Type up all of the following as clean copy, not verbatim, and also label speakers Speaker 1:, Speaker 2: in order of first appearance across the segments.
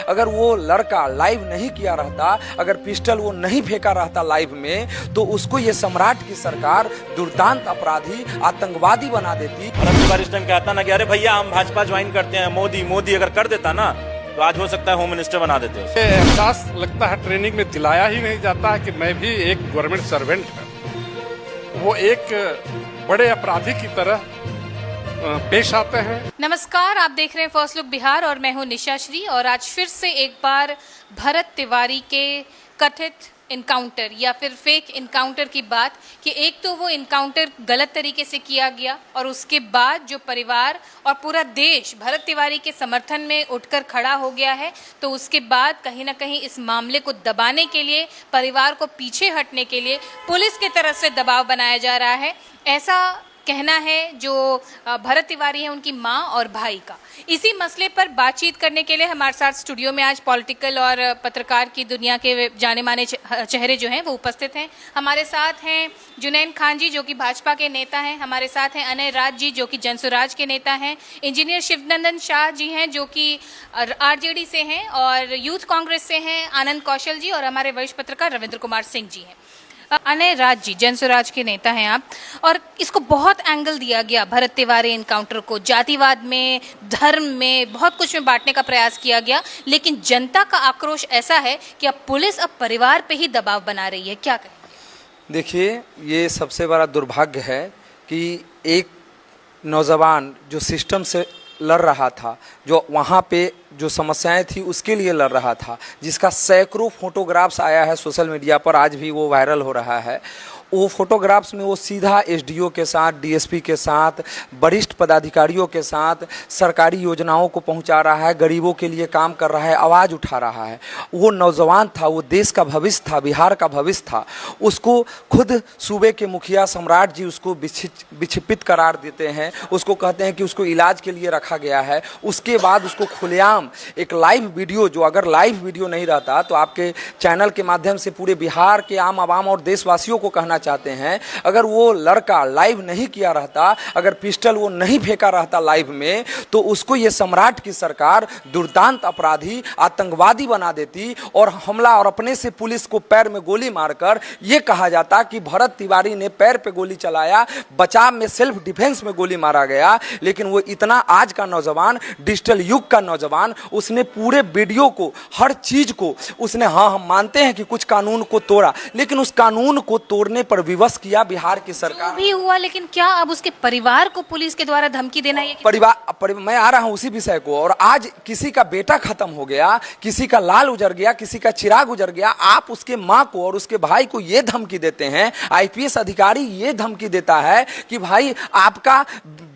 Speaker 1: अगर वो लड़का लाइव नहीं किया रहता, अगर पिस्टल वो नहीं फेंका रहता लाइव में, तो उसको ये सम्राट की सरकार दुर्दांत अपराधी आतंकवादी बना देती।
Speaker 2: भरत इस टाइम कहता ना कि अरे भैया हम भाजपा ज्वाइन करते हैं, मोदी अगर कर देता ना तो आज हो सकता है होम मिनिस्टर बना देते हैं।
Speaker 3: एहसास लगता है ट्रेनिंग में दिलाया ही नहीं जाता है कि मैं भी एक गवर्नमेंट सर्वेंट हूँ। वो एक बड़े अपराधी की तरह पेश आते हैं।
Speaker 4: नमस्कार, आप देख रहे हैं फर्स्ट लुक बिहार और मैं हूं निशा श्री। और आज फिर से एक बार भरत तिवारी के कथित इनकाउंटर या फिर फेक इनकाउंटर की बात कि एक तो वो इनकाउंटर गलत तरीके से किया गया और उसके बाद जो परिवार और पूरा देश भरत तिवारी के समर्थन में उठकर खड़ा हो गया है, तो उसके बाद कहीं ना कहीं इस मामले को दबाने के लिए, परिवार को पीछे हटने के लिए पुलिस की तरफ से दबाव बनाया जा रहा है, ऐसा कहना है जो भरत तिवारी है उनकी मां और भाई का। इसी मसले पर बातचीत करने के लिए हमारे साथ स्टूडियो में आज पॉलिटिकल और पत्रकार की दुनिया के जाने माने चेहरे जो हैं वो उपस्थित हैं। हमारे साथ हैं जुनैन खान जी जो कि भाजपा के नेता हैं, हमारे साथ हैं अनय राज जी जो कि जनसुराज के नेता हैं, इंजीनियर शिवनंदन शाह जी हैं जो कि आरजेडी से हैं और यूथ कांग्रेस से हैं आनंद कौशल जी, और हमारे वरिष्ठ पत्रकार रविंद्र कुमार सिंह जी हैं। अनय राज जी, जनसुराज के नेता हैं आप, और इसको बहुत एंगल दिया गया भरत तिवारी इनकाउंटर को, जातिवाद में, धर्म में, बहुत कुछ में बांटने का प्रयास किया गया, लेकिन जनता का आक्रोश ऐसा है कि अब पुलिस अब परिवार पे ही दबाव बना रही है। क्या कहें?
Speaker 1: देखिए, ये सबसे बड़ा दुर्भाग्य है कि एक नौजवान जो सिस्टम से लड़ रहा था, जो वहाँ पे जो समस्याएं थी उसके लिए लड़ रहा था, जिसका सैकड़ों फोटोग्राफ्स आया है सोशल मीडिया पर, आज भी वो वायरल हो रहा है। वो फोटोग्राफ्स में वो सीधा एसडीओ के साथ, डीएसपी के साथ, वरिष्ठ पदाधिकारियों के साथ सरकारी योजनाओं को पहुंचा रहा है, गरीबों के लिए काम कर रहा है, आवाज़ उठा रहा है। वो नौजवान था, वो देश का भविष्य था, बिहार का भविष्य था। उसको खुद सूबे के मुखिया सम्राट जी उसको विक्षिपित करार देते हैं, उसको कहते हैं कि उसको इलाज के लिए रखा गया है। उसके बाद उसको खुलेआम एक लाइव वीडियो, जो अगर लाइव वीडियो नहीं रहता तो आपके चैनल के माध्यम से पूरे बिहार के आम आवाम और देशवासियों को कहना चाहते हैं, अगर वो लड़का लाइव नहीं किया रहता, अगर पिस्टल वो नहीं फेंका रहता लाइव में, तो उसको ये सम्राट की सरकार दुर्दांत अपराधी आतंकवादी बना देती और हमला, और अपने से पुलिस को पैर में गोली मारकर ये कहा जाता कि भरत तिवारी ने पैर पे गोली चलाया, बचाव में, सेल्फ डिफेंस में गोली मारा गया। लेकिन वो इतना आज का नौजवान, डिजिटल युग का नौजवान, उसने पूरे वीडियो को, हर चीज को उसने, हाँ हम मानते हैं कि कुछ कानून को तोड़ा, लेकिन उस कानून को तोड़ने पर विवश किया बिहार की सरकार
Speaker 4: भी हुआ। लेकिन क्या अब उसके परिवार को पुलिस के द्वारा धमकी देना है?
Speaker 1: मैं आ रहा हूं उसी विषय को। और आज किसी का बेटा खत्म हो गया, किसी का लाल उजड़ गया, किसी का चिराग उजड़ गया, आप उसके माँ को और उसके भाई को ये धमकी देते हैं, आईपीएस अधिकारी ये धमकी देता है कि भाई आपका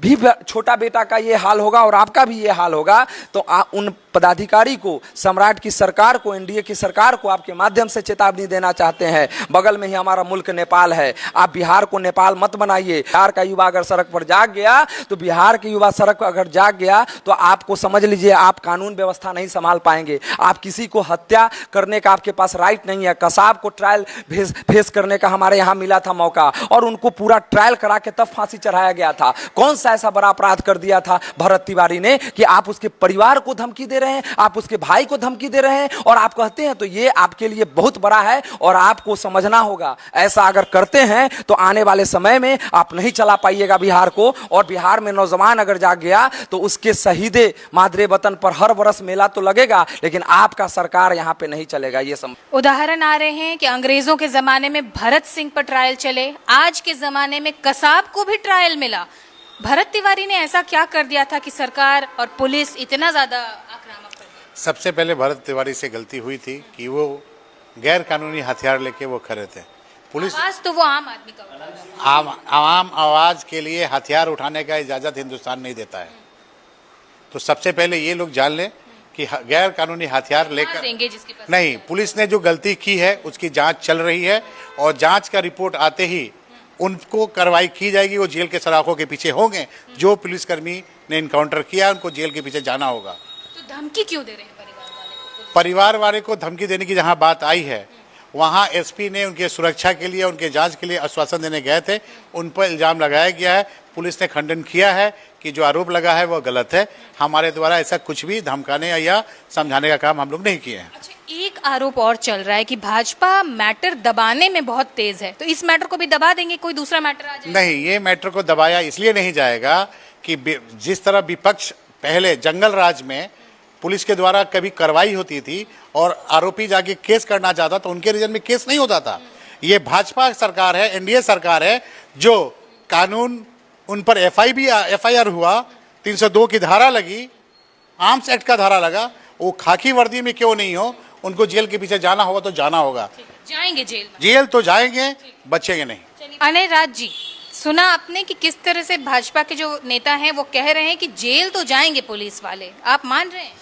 Speaker 1: भी छोटा बेटा का ये हाल होगा और आपका भी ये हाल होगा। तो उन पदाधिकारी को, सम्राट की सरकार को, एनडीए की सरकार को आपके माध्यम से चेतावनी देना चाहते हैं, बगल में ही हमारा मुल्क नेपाल है, आप बिहार को नेपाल मत बनाइए। बिहार का युवा अगर सड़क पर जाग गया, तो बिहार के युवा सड़क पर अगर जाग गया तो आपको समझ लीजिए आप कानून व्यवस्था नहीं संभाल पाएंगे। आप किसी को हत्या करने का आपके पास राइट नहीं है। कसाब को ट्रायल फेस करने का हमारे यहाँ मिला था मौका, और उनको पूरा ट्रायल करा के तब फांसी चढ़ाया गया था। कौन सा ऐसा बड़ा अपराध कर दिया था भरत तिवारी ने कि आप उसके परिवार को धमकी दे रहे हैं, आप उसके भाई को धमकी दे रहे हैं, और आप कहते हैं तो ये आपके लिए बहुत बड़ा है और आपको समझना होगा। ऐसा अगर करते हैं तो आने वाले समय में आप नहीं चला पाइएगा बिहार को। और बिहार में नौजवान अगर जाग गया तो उसके शहीदे मादरे वतन पर हर वर्ष मेला तो लगेगा, लेकिन आपका सरकार यहाँ पे नहीं चलेगा। ये
Speaker 4: उदाहरण आ रहे हैं कि अंग्रेजों के जमाने में भरत सिंह पर ट्रायल चले, आज के जमाने में कसाब को भी ट्रायल मिला। भरत तिवारी ने ऐसा क्या कर दिया था कि सरकार और पुलिस इतना ज्यादा आक्रामक कर गई?
Speaker 5: सबसे पहले भरत तिवारी से गलती हुई थी कि वो गैर कानूनी हथियार लेके वो खड़े थे। पुलिस
Speaker 4: आवाज तो वो आम आदमी का उठाता है।
Speaker 5: आवाम आवाज के लिए हथियार उठाने का इजाजत हिंदुस्तान नहीं देता है। तो सबसे पहले ये लोग जान लें कि गैर कानूनी हथियार लेकर नहीं, पुलिस ने जो गलती की है उसकी जांच चल रही है, और जांच का रिपोर्ट आते ही उनको कार्रवाई की जाएगी। वो जेल के सलाखों के पीछे होंगे। जो पुलिसकर्मी ने इनकाउंटर किया उनको जेल के पीछे जाना होगा।
Speaker 4: तो धमकी क्यों दे रहे हैं
Speaker 5: परिवार वाले को धमकी देने की जहां बात आई है, वहाँ एसपी ने उनके सुरक्षा के लिए, उनके जांच के लिए आश्वासन देने गए थे, उन पर इल्ज़ाम लगाया गया है। पुलिस ने खंडन किया है कि जो आरोप लगा है वो गलत है। हमारे द्वारा ऐसा कुछ भी धमकाने या समझाने का काम हम लोग नहीं किए हैं।
Speaker 4: अच्छा, एक आरोप और चल रहा है कि भाजपा मैटर दबाने में बहुत तेज है, तो इस मैटर को भी दबा देंगे, कोई दूसरा मैटर आ जाएगा?
Speaker 5: नहीं, ये मैटर को दबाया इसलिए नहीं जाएगा कि जिस तरह विपक्ष पहले जंगल राज में पुलिस के द्वारा कभी कार्रवाई होती थी और आरोपी जाके केस करना चाहता तो उनके रीजन में केस नहीं होता था। ये भाजपा सरकार है, एनडीए सरकार है, जो कानून उन पर एफआईआर हुआ, 302 की धारा लगी, आर्म्स एक्ट का धारा लगा, वो खाकी वर्दी में क्यों नहीं हो, उनको जेल के पीछे जाना होगा तो जाना होगा।
Speaker 4: जाएंगे जेल में?
Speaker 5: जेल तो जाएंगे, बचेंगे नहीं।
Speaker 4: अनय राज जी, सुना आपने कि किस तरह से भाजपा के जो नेता हैं वो कह रहे हैं कि जेल तो जाएंगे पुलिस वाले, आप मान रहे हैं?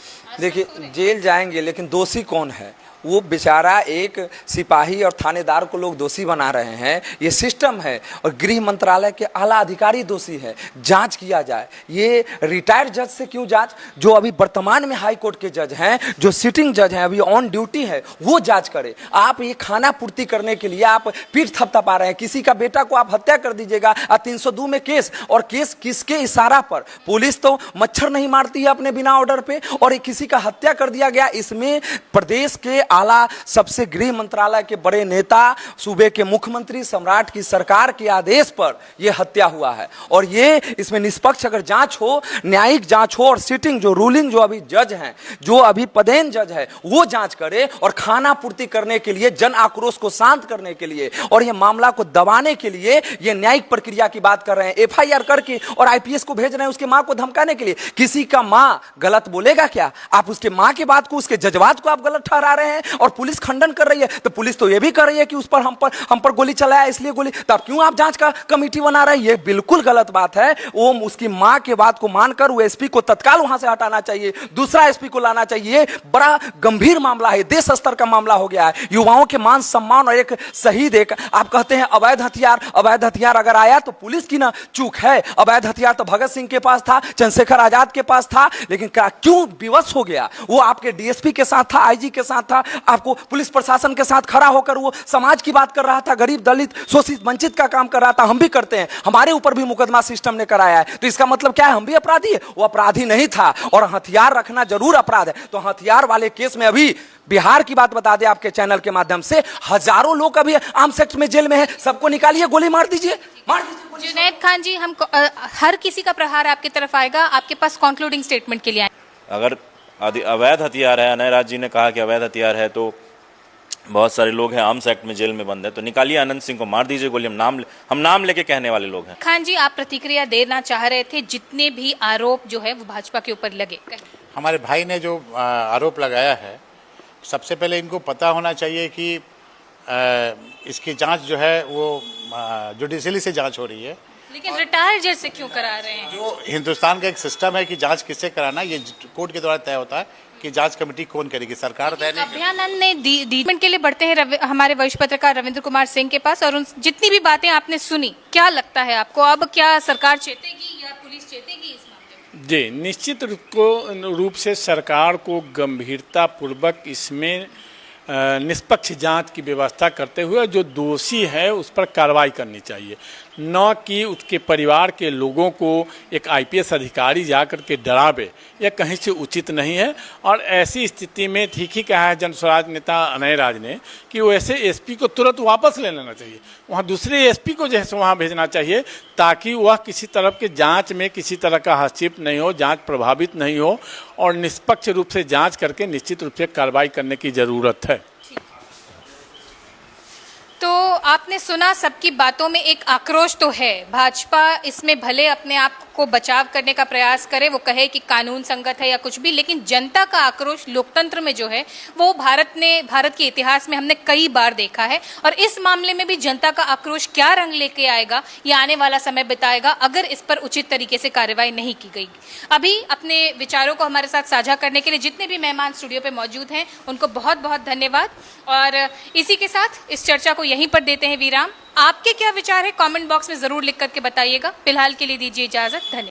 Speaker 1: देखिए, जेल जाएंगे, लेकिन दोषी कौन है? वो बेचारा एक सिपाही और थानेदार को लोग दोषी बना रहे हैं। ये सिस्टम है और गृह मंत्रालय के आला अधिकारी दोषी है। जांच किया जाए। ये रिटायर्ड जज से क्यों जांच? जो अभी वर्तमान में हाई कोर्ट के जज हैं, जो सिटिंग जज हैं, अभी ऑन ड्यूटी है, वो जांच करे। आप ये खाना पूर्ति करने के लिए आप पीठ थपथपा रहे हैं। किसी का बेटा को आप हत्या कर दीजिएगा, 302 में केस, और केस किसके इशारा पर? पुलिस तो मच्छर नहीं मारती है अपने बिना ऑर्डर पे, और किसी का हत्या कर दिया गया। इसमें प्रदेश के आला सबसे गृह मंत्रालय के बड़े नेता, सूबे के मुख्यमंत्री, सम्राट की सरकार के आदेश पर यह हत्या हुआ है। और ये इसमें निष्पक्ष अगर जांच हो, न्यायिक जांच हो, और सिटिंग जो रूलिंग जो अभी जज हैं, जो अभी पदेन जज है, वो जांच करे और खाना पूर्ति करने के लिए, जन आक्रोश को शांत करने के लिए और यह मामला को दबाने के लिए ये न्यायिक प्रक्रिया की बात कर रहे हैं। एफआईआर करके और आईपीएस को भेज रहे हैं उसके मां को धमकाने के लिए। किसी का मां गलत बोलेगा क्या? आप उसके मां की बात को, उसके जज्बात को आप गलत ठहरा रहे हैं और पुलिस खंडन कर रही है। तो पुलिस तो ये भी कर रही है कि उस पर हम पर गोली चलाया इसलिए गोली, तब क्यों आप जांच का कमेटी बना रहे हैं? ये बिल्कुल गलत बात है। वो उसकी मां के बात को मानकर वो एसपी को तत्काल वहां से हटाना चाहिए, दूसरा एसपी को लाना चाहिए। बड़ा गंभीर मामला है, देश स्तर का मामला हो गया है। युवाओं के मान सम्मान और एक शहीद, एक आप कहते हैं अवैध हथियार अगर आया तो पुलिस की ना चूक है। अवैध हथियार तो भगत सिंह के पास था, चंद्रशेखर आजाद के पास था, लेकिन क्यों विवश हो गया? वो आपके डीएसपी के साथ था, आईजी के साथ था, आपको पुलिस प्रशासन के साथ खड़ा होकर वो समाज की बात कर रहा था, गरीब दलित शोषित वंचित का काम कर रहा था। हम भी करते हैं, हमारे ऊपर भी मुकदमा सिस्टम ने कराया है, तो इसका मतलब क्या है? हम भी अपराधी है? वो अपराधी नहीं था। और हथियार रखना जरूर अपराध है। तो हथियार वाले केस में अभी बिहार की बात बता दें आपके चैनल के माध्यम से, हजारों लोग अभी आर्म्स एक्ट में जेल में है। सबको निकालिए, गोली मार दीजिए।
Speaker 4: जुनैद खान जी, हम हर किसी का प्रहार आपकी तरफ आएगा, आपके पास कंक्लूडिंग स्टेटमेंट के लिए आए।
Speaker 2: अगर अवैध हथियार है, अनय राज जी ने कहा कि अवैध हथियार है, तो बहुत सारे लोग हैं आर्म्स एक्ट में जेल में बंद है, तो निकालिए अनंत सिंह को, मार दीजिए गोली। हम नाम लेके कहने वाले लोग हैं।
Speaker 4: खान जी, आप प्रतिक्रिया देना चाह रहे थे, जितने भी आरोप जो है वो भाजपा के ऊपर लगे।
Speaker 5: हमारे भाई ने जो आरोप लगाया है, सबसे पहले इनको पता होना चाहिए कि इसकी जांच जो है वो जुडिशली से जांच हो रही है।
Speaker 4: लेकिन रिटायर्ड जज से क्यों करा रहे हैं?
Speaker 5: जो हिंदुस्तान का एक सिस्टम है कि जांच किससे कराना, ये कोर्ट के द्वारा तय होता है कि जांच कमेटी कौन करेगी, सरकार तय नहीं।
Speaker 4: अभयानंद ने के लिए बढ़ते हैं हमारे वरिष्ठ पत्रकार रविंद्र कुमार सिंह के पास, और उन जितनी भी बातें आपने सुनी, क्या लगता है आपको, अब क्या सरकार चेतेगी या पुलिस चेतेगी इस मामले में?
Speaker 6: जी, निश्चित रूप से सरकार को गंभीरता पूर्वक इसमें निष्पक्ष जांच की व्यवस्था करते हुए जो दोषी है उस पर कार्रवाई करनी चाहिए, न कि उसके परिवार के लोगों को एक आईपीएस अधिकारी जाकर के डरावे, यह कहीं से उचित नहीं है। और ऐसी स्थिति में ठीक ही कहा है जनस्वराज नेता अनय राज ने कि वो ऐसे एसपी को तुरंत वापस ले लेना चाहिए, वहाँ दूसरे एसपी को जैसे वहाँ भेजना चाहिए, ताकि वह किसी तरह के जांच में किसी तरह का हस्तक्षेप नहीं हो, जांच प्रभावित नहीं हो, और निष्पक्ष रूप से जांच करके निश्चित रूप से कार्रवाई करने की ज़रूरत है।
Speaker 4: तो आपने सुना, सबकी बातों में एक आक्रोश तो है। भाजपा इसमें भले अपने आप को बचाव करने का प्रयास करे, वो कहे कि कानून संगत है या कुछ भी, लेकिन जनता का आक्रोश लोकतंत्र में जो है वो भारत के इतिहास में हमने कई बार देखा है। और इस मामले में भी जनता का आक्रोश क्या रंग लेके आएगा, ये आने वाला समय बताएगा, अगर इस पर उचित तरीके से कार्रवाई नहीं की गई। अभी अपने विचारों को हमारे साथ साझा करने के लिए जितने भी मेहमान स्टूडियो पे मौजूद हैं, उनको बहुत बहुत धन्यवाद। और इसी के साथ इस चर्चा को यहीं पर देते हैं विराम। आपके क्या विचार है, कमेंट बॉक्स में जरूर लिख करके बताइएगा। फिलहाल के लिए दीजिए इजाजत। धन्यवाद।